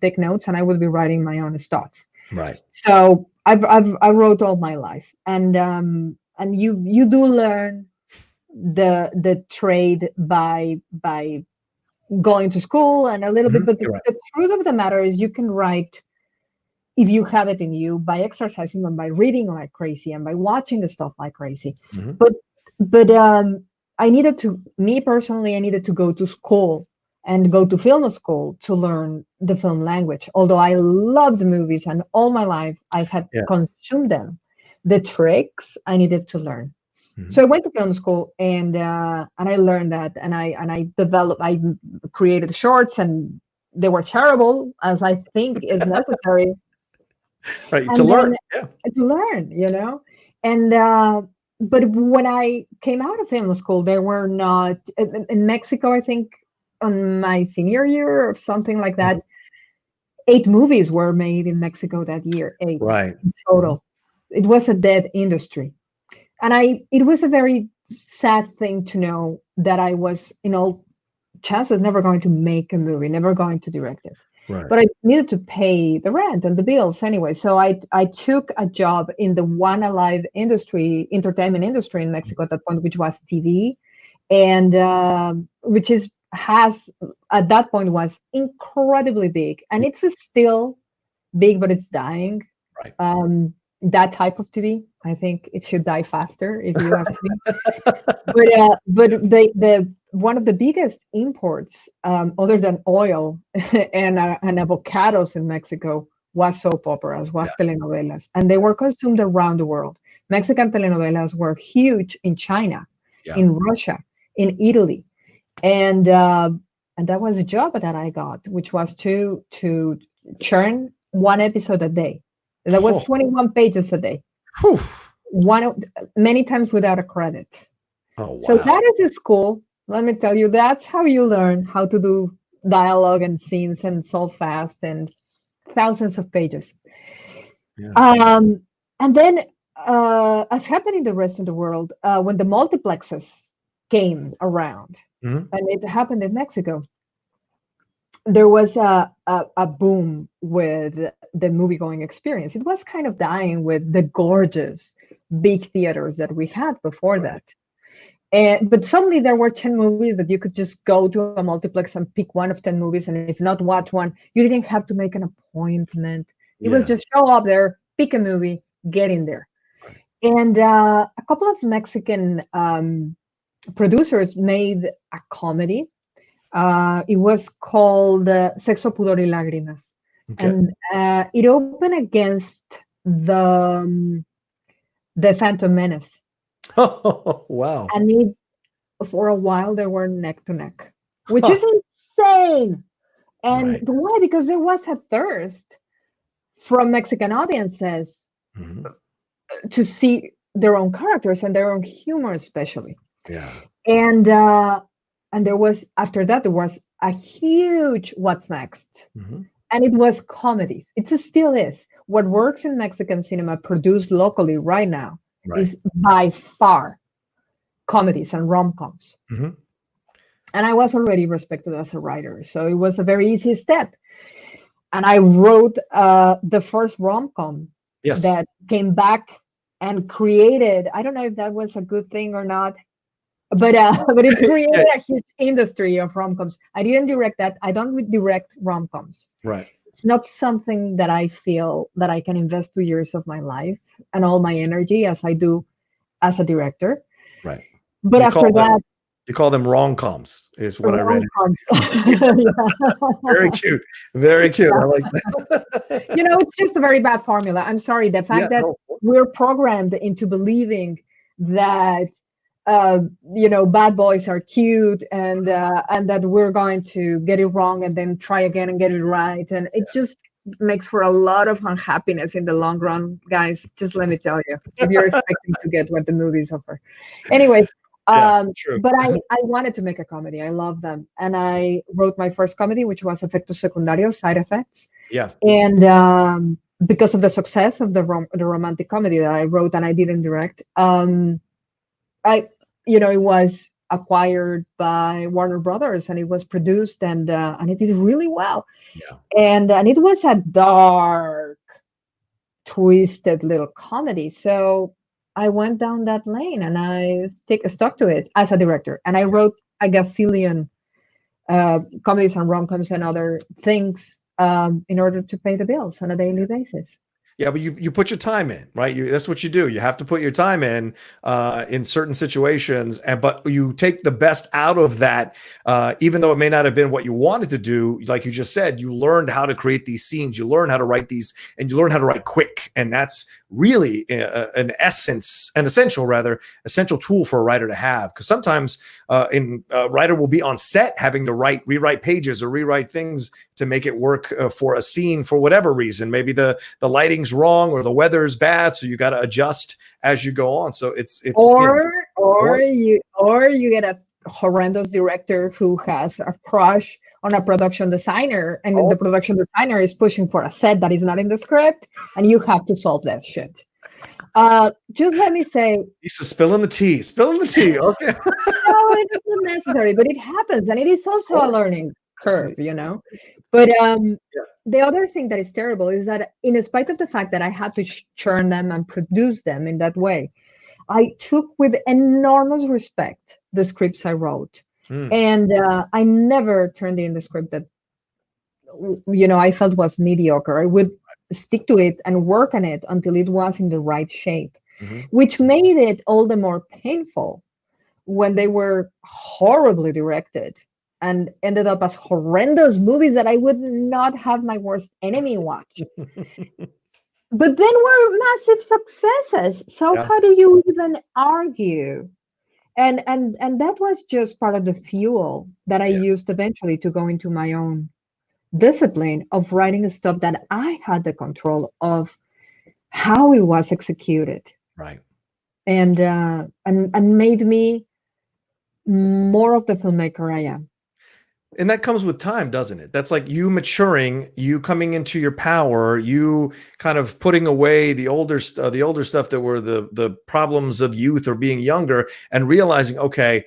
take notes, and I would be writing my own stuff. Right. So I wrote all my life, and you do learn the trade by going to school and a little bit, but the truth of the matter is you can write if you have it in you by exercising and by reading like crazy and by watching the stuff like crazy. But I needed to go to school and go to film school to learn the film language. Although I loved movies and all my life I had consumed them, the tricks I needed to learn. So I went to film school and I learned that, and I created shorts, and they were terrible, as I think is necessary. Right, to learn, and but when I came out of film school, there were not in Mexico. I think on my senior year or something like that, 8 movies were made in Mexico that year. 8, right, in total. It was a dead industry, and it was a very sad thing to know that I was, in all chances, never going to make a movie, never going to direct it. Right. But I needed to pay the rent and the bills anyway. So I took a job in the one alive entertainment industry in Mexico at that point, which was TV, and which has at that point was incredibly big, and it's still big, but it's dying. Right. That type of TV, I think it should die faster, if you ask me. But the one of the biggest imports, other than oil and avocados in Mexico, was soap operas, was telenovelas, and they were consumed around the world. Mexican telenovelas were huge in China. Yeah. in Russia, in Italy, and that was a job that I got, which was to churn one episode a day. That was Oh, 21 pages a day, whew. many times without a credit. Oh, So wow. that is a school. Let me tell you, that's how you learn how to do dialogue and scenes and so fast and thousands of pages. Yeah. And then, as happened in the rest of the world, when the multiplexes came around, Mhm. and it happened in Mexico, there was a boom with the movie going experience. It was kind of dying with the gorgeous big theaters that we had before Right. that. But suddenly there were 10 movies that you could just go to a multiplex and pick one of 10 movies. And if not watch one, you didn't have to make an appointment. It was Yeah. just show up there, pick a movie, get in there. Right. And a couple of Mexican producers made a comedy. It was called Sexo, Pudor y Lágrimas. Okay. And it opened against the Phantom Menace. Oh, wow. And for a while they were neck to neck, which is insane. And Right. why? Because there was a thirst from Mexican audiences Mhm. to see their own characters and their own humor, especially. Yeah. And there was, after that, there was a huge what's next, Mhm. and it was comedies. It still is. What works in Mexican cinema produced locally right now Right. is by far comedies and rom-coms. Mhm. And I was already respected as a writer, so it was a very easy step. And I wrote the first rom-com Yes. that came back and created, I don't know if that was a good thing or not, but it created a huge industry of rom-coms. I didn't direct that. I don't direct rom-coms. Right. It's not something that I feel that I can invest 2 years of my life and all my energy as I do as a director. Right. But after that, you call them rom-coms is what I read. rom-coms. Very cute. Very cute. I like that. It's just a very bad formula. I'm sorry. The fact that we're programmed into believing that bad boys are cute and that we're going to get it wrong and then try again and get it right, and it just makes for a lot of unhappiness in the long run, guys. Just let me tell you, if you're expecting to get what the movies offer. Anyway, true. but I wanted to make a comedy. I love them, and I wrote my first comedy, which was Efectos Secundarios, Side Effects. Yeah. And because of the success of the romantic comedy that I wrote and I didn't direct, it was acquired by Warner Brothers, and it was produced and it did really well. Yeah. And it was a dark, twisted little comedy. So I went down that lane and I stuck to it as a director. And I wrote a gazillion comedies and rom-coms and other things in order to pay the bills on a daily basis. Yeah, but you put your time in, right? That's what you do. You have to put your time in certain situations, but you take the best out of that, even though it may not have been what you wanted to do. Like you just said, you learned how to create these scenes, you learn how to write these, and you learn how to write quick. And that's really an essential tool for a writer to have. Because sometimes a writer will be on set having to rewrite pages or rewrite things to make it work for a scene for whatever reason. Maybe the lighting's wrong or the weather's bad, so you got to adjust as you go on. So it's or you get a horrendous director who has a crush on a production designer, and the production designer is pushing for a set that is not in the script, and you have to solve that shit. Just let me say, Issa, spilling the tea. Okay. No, it isn't necessary, but it happens, and it is also a learning curve, But the other thing that is terrible is that, in spite of the fact that I had to churn them and produce them in that way, I took with enormous respect the scripts I wrote. And I never turned in the script that I felt was mediocre. I would stick to it and work on it until it was in the right shape, which made it all the more painful when they were horribly directed and ended up as horrendous movies that I would not have my worst enemy watch. But then were massive successes. So how do you even argue? and that was just part of the fuel that I Yeah. used eventually to go into my own discipline of writing stuff that I had the control of how it was executed, Right. and made me more of the filmmaker I am. And that comes with time, doesn't it? That's like you maturing, you coming into your power, you kind of putting away the older stuff that were the problems of youth or being younger, and realizing, okay,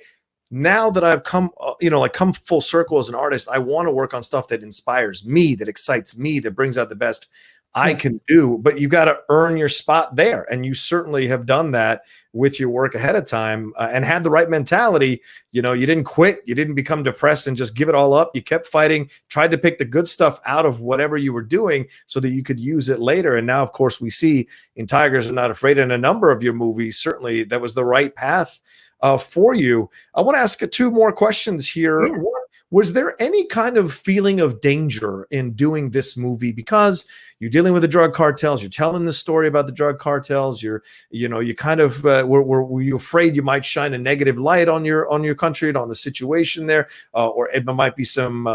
now that I've come, like come full circle as an artist, I want to work on stuff that inspires me, that excites me, that brings out the best I Yes. can do. But you got to earn your spot there, and you certainly have done that with your work ahead of time, and had the right mentality. You didn't quit, you didn't become depressed and just give it all up. You kept fighting, tried to pick the good stuff out of whatever you were doing so that you could use it later. And now, of course, we see in Tigers Are Not Afraid, in a number of your movies, certainly that was the right path for you. I want to ask two more questions here. Yeah. Was there any kind of feeling of danger in doing this movie, because you're dealing with the drug cartels, you're telling the story about the drug cartels, you kind of were you afraid you might shine a negative light on your country and on the situation there, or it might be some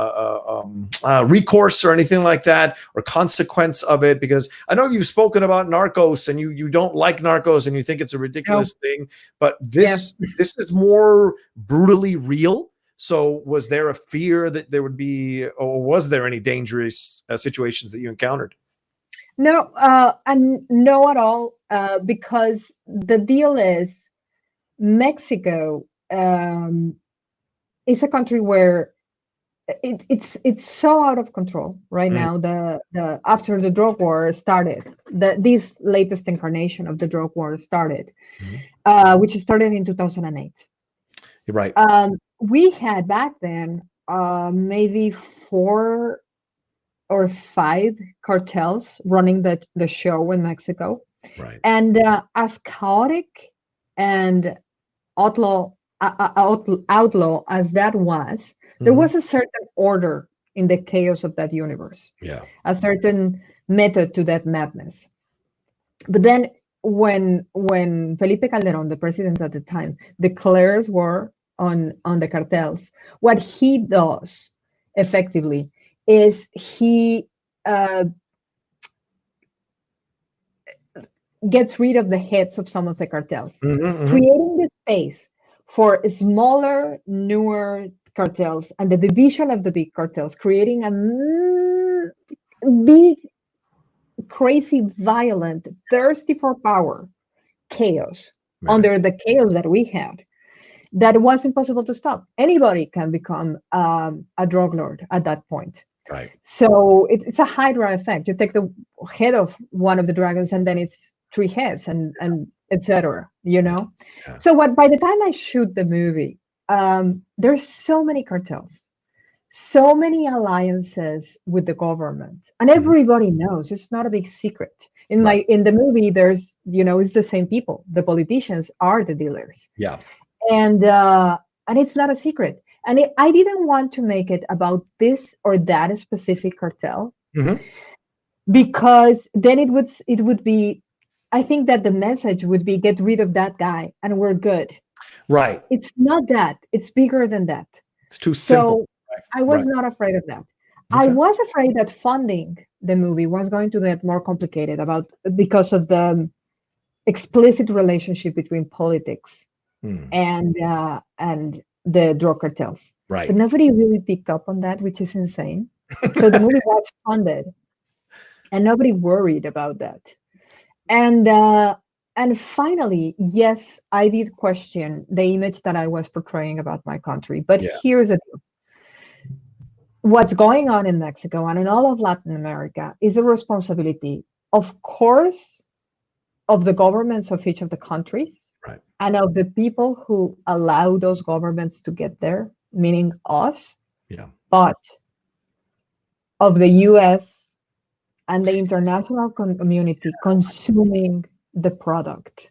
recourse or anything like that, or consequence of it? Because I know you've spoken about Narcos, and you don't like Narcos, and you think it's a ridiculous thing, but this is more brutally real. So was there a fear that there would be, or was there any dangerous situations that you encountered? No, and no at all, because the deal is Mexico is a country where it's so out of control right now. The after the drug war started, this latest incarnation of the drug war started, which started in 2008. You're right. We had back then maybe 4 or 5 cartels running the show in Mexico. Right. And as chaotic and outlaw as that was, there was a certain order in the chaos of that universe. Yeah. A certain method to that madness. But then when Felipe Calderon, the president at the time, declares war on the cartels, what he does effectively is he gets rid of the heads of some of the cartels, creating the space for smaller, newer cartels and the division of the big cartels, creating a big, crazy, violent, thirsty for power chaos under the chaos that we had. That was impossible to stop. Anybody can become a drug lord at that point. Right. So it's a Hydra effect. You take the head of one of the dragons, and then it's 3 heads, and etc. Yeah. So by the time I shoot the movie, there's so many cartels, so many alliances with the government, and everybody knows. It's not a big secret. In the movie, there's it's the same people. The politicians are the dealers. Yeah. And it's not a secret. And I didn't want to make it about this or that specific cartel, because then it would be, I think that the message would be, get rid of that guy and we're good. Right. It's not that. It's bigger than that. It's too simple. So I was not afraid of that. I was afraid that funding the movie was going to get more complicated because of the explicit relationship between politics and the drug cartels. Right. But nobody really picked up on that, which is insane. So the movie was funded, and nobody worried about that. And finally, yes, I did question the image that I was portraying about my country. But here's the deal. What's going on in Mexico and in all of Latin America is the responsibility, of course, of the governments of each of the countries, and of the people who allow those governments to get there, meaning us, but of the US and the international community consuming the product,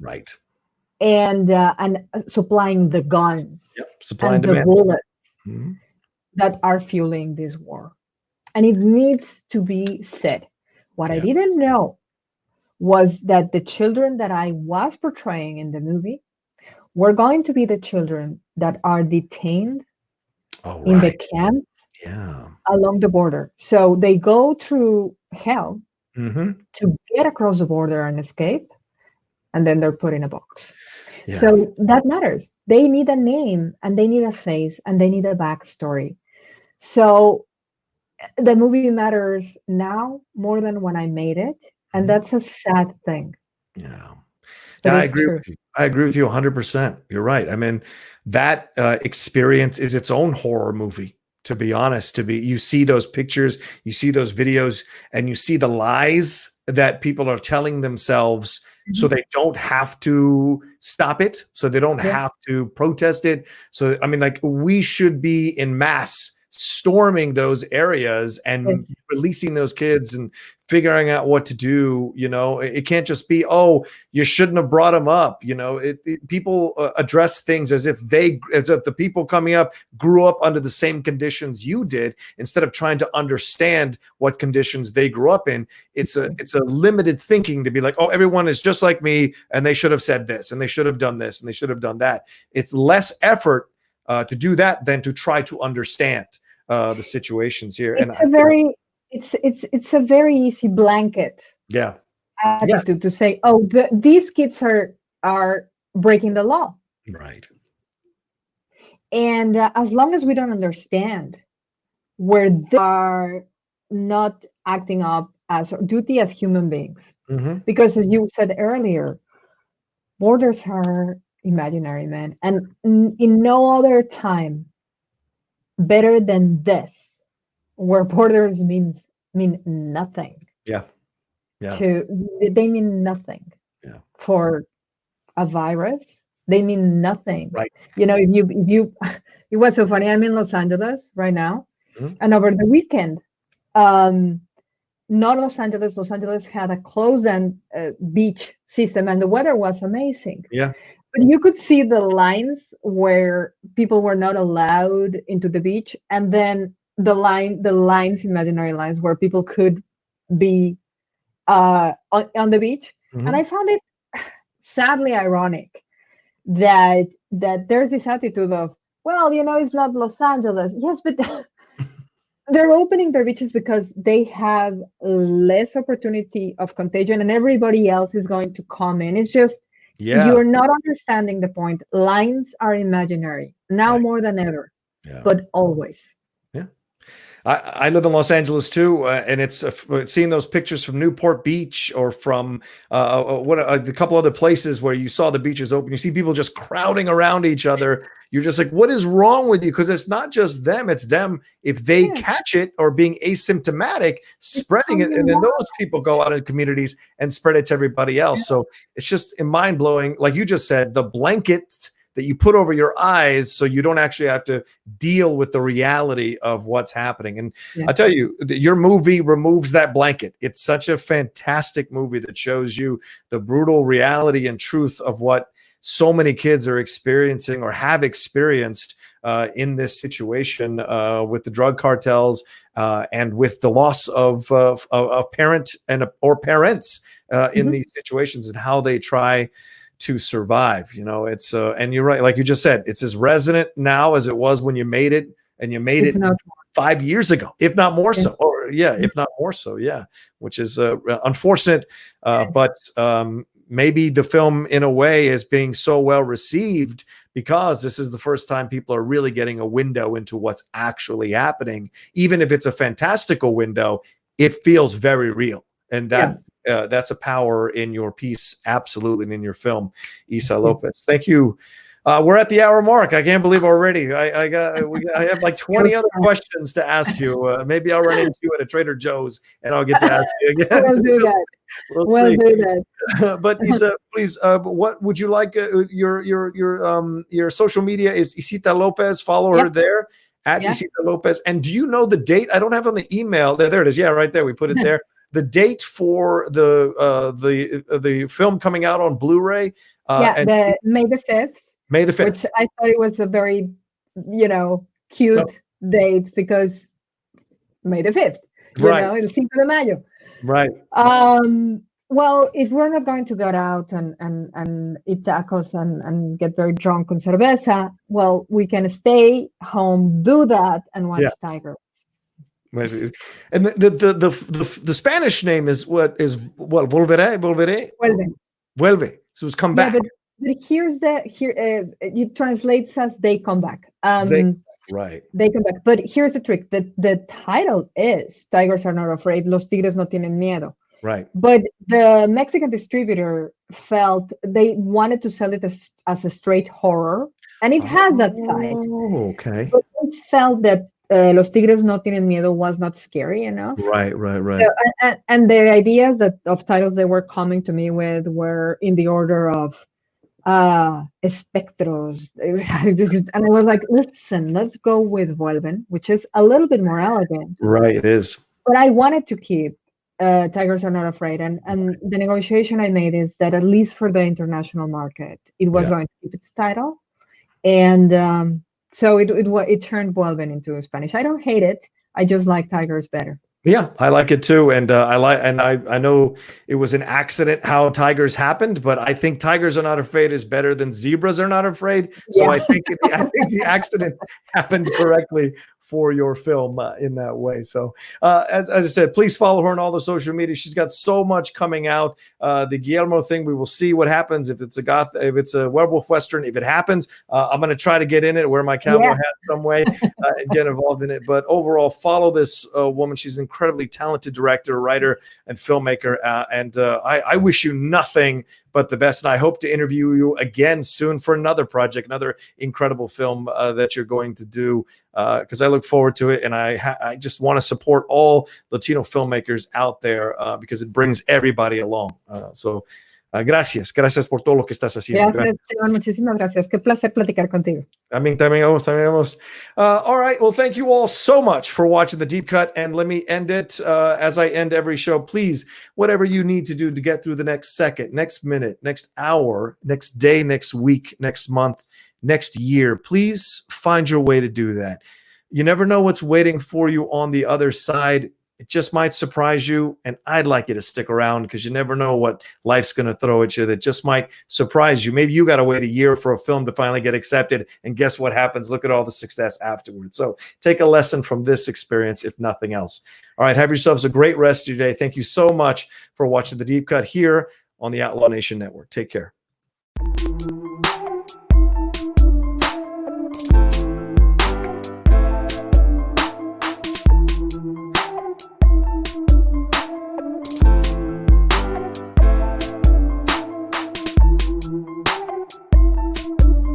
and supplying the guns, supply and demand. the bullets that are fueling this war. And it needs to be said. What I didn't know was that the children that I was portraying in the movie we're going to be the children that are detained Oh, in the right. camps Yeah. along the border. So they go through hell Hmm. to get across the border and escape, and then they're put in a box. Yeah. So that matters. They need a name, and they need a face, and they need a backstory. So the movie matters now more than when I made it, and Mhm. that's a sad thing, Yeah. but Yeah, I it's agree true. with you. I agree with you 100%. You're right. I mean, that experience is its own horror movie, to be honest. You see those pictures, you see those videos, and you see the lies that people are telling themselves so Mhm. they don't have to stop it, so they don't Yeah, have to protest it. So, I mean, like, we should be in mass storming those areas yes, and releasing those kids and figuring out what to do. It can't just be, oh, you shouldn't have brought him up. People address things as if the people coming up grew up under the same conditions you did, instead of trying to understand what conditions they grew up in. It's a limited thinking to be like, oh, everyone is just like me, and they should have said this, and they should have done this, and they should have done that. It's less effort to do that than to try to understand the situations here. And it's a very it's a very easy blanket yeah, attitude yes, to say, oh, these kids are breaking the law, right, and as long as we don't understand where they are not acting up as duty as human beings, hmm, because as you said earlier, borders are imaginary, man, and in no other time better than this, where borders mean nothing yeah, yeah, to they mean nothing yeah, for a virus. They mean nothing. right. If you it was so funny. I'm in Los Angeles right now, Mhm. and over the weekend, um not Los Angeles had a closed-end beach system, and the weather was amazing. Yeah, But you could see the lines where people were not allowed into the beach, and then the lines, imaginary lines, where people could be on the beach. And hmm, I found it sadly ironic that there's this attitude of, well, it's not Los Angeles. Yes, but they're opening their beaches because they have less opportunity of contagion, and everybody else is going to come in. It's just yeah, you're not understanding the point. Lines are imaginary now right, more than ever, yeah, but always. yeah. I live in Los Angeles too, and it's seeing those pictures from Newport Beach or from a couple other places where you saw the beaches open. You see people just crowding around each other. You're just like, what is wrong with you? Because it's not just them; it's them. If they Yeah, catch it or being asymptomatic, it's spreading it, and coming then back. those people go out in communities and spread it to everybody else. So it's just mind blowing. Like you just said, the blanket that you put over your eyes so you don't actually have to deal with the reality of what's happening. And Yeah, I tell you, your movie removes that blanket. It's such a fantastic movie that shows you the brutal reality and truth of what so many kids are experiencing or have experienced in this situation with the drug cartels and with the loss of a parent or parents in mhm, these situations, and how they try to survive. It's and you're right, like you just said, it's as resonant now as it was when you made it, and you made if it not 5 years ago, if not more more. so, or yeah, Yeah, if not more so, yeah, which is unfortunate. yeah, But maybe the film in a way is being so well received because this is the first time people are really getting a window into what's actually happening. Even if it's a fantastical window, it feels very real. And yeah. that's a power in your piece, absolutely, and in your film, Issa Yeah. Lopez. Thank you. We're at the hour mark. I can't believe already. I have like 20 other questions to ask you. Maybe I'll run into you at a Trader Joe's and I'll get to ask you again. We'll do that. We'll We'll see. do that. But Issa, please, what would you like? Your social media is Isita Lopez. Follow her Yep. there at Yeah. Isita Lopez. And do you know the date? I don't have on the email. There it is. Yeah, right there. We put it there. The date for the film coming out on Blu-ray. Yeah. And The May the 5th, May the which 5th. I thought it was a very, cute date because May the 5th, Right, el 5 de mayo. right. Um, Well, if we're not going to get out and eat tacos and get very drunk on cerveza, well, we can stay home, do that, and watch Yeah. Tiger. And the Spanish name is what volveré, Vuelven. vuelve. So it's come Yeah, back. but here it translates as they come back. Right. They come back. But here's the trick: the title is "Tigers Are Not Afraid." Los tigres no tienen miedo. Right. But the Mexican distributor felt they wanted to sell it as a straight horror, and it has that side. Oh, okay. But they felt that Los Tigres No Tienen Miedo was not scary enough. Right. So, and the ideas of titles they were coming to me with were in the order of espectros. And I was like, listen, let's go with Vuelven, which is a little bit more elegant. Right, it is. But I wanted to keep Tigers Are Not Afraid. And the negotiation I made is that at least for the international market, it was going to keep its title. And so it turned Vuelven into Spanish. I don't hate it. I just like Tigers better. Yeah, I like it too, and I know it was an accident how Tigers happened, but I think Tigers Are Not Afraid is better than Zebras Are Not Afraid. So yeah. I think the accident happened correctly for your film in that way. So as I said, please follow her on all the social media. She's got so much coming out. The Guillermo thing, we will see what happens if it's a werewolf western. If it happens, I'm going to try to get in it, wear my cowboy hat some way, and get involved in it. But overall, follow this woman. She's an incredibly talented director, writer, and filmmaker. I wish you nothing but the best. And I hope to interview you again soon for another project, another incredible film that you're going to do, because I look forward to it. And I just want to support all Latino filmmakers out there because it brings everybody along. Gracias por todo lo que estás haciendo. Gracias, John. Muchísimas gracias. Qué placer platicar contigo. I mean, también vamos. All right. Well, thank you all so much for watching The Deep Cut. And let me end it as I end every show. Please, whatever you need to do to get through the next second, next minute, next hour, next day, next week, next month, next year, please find your way to do that. You never know what's waiting for you on the other side. It just might surprise you, and I'd like you to stick around because you never know what life's going to throw at you that just might surprise you. Maybe you got to wait a year for a film to finally get accepted, and guess what happens? Look at all the success afterwards. So take a lesson from this experience, if nothing else. All right, have yourselves a great rest of your day. Thank you so much for watching The Deep Cut here on the Outlaw Nation Network. Take care.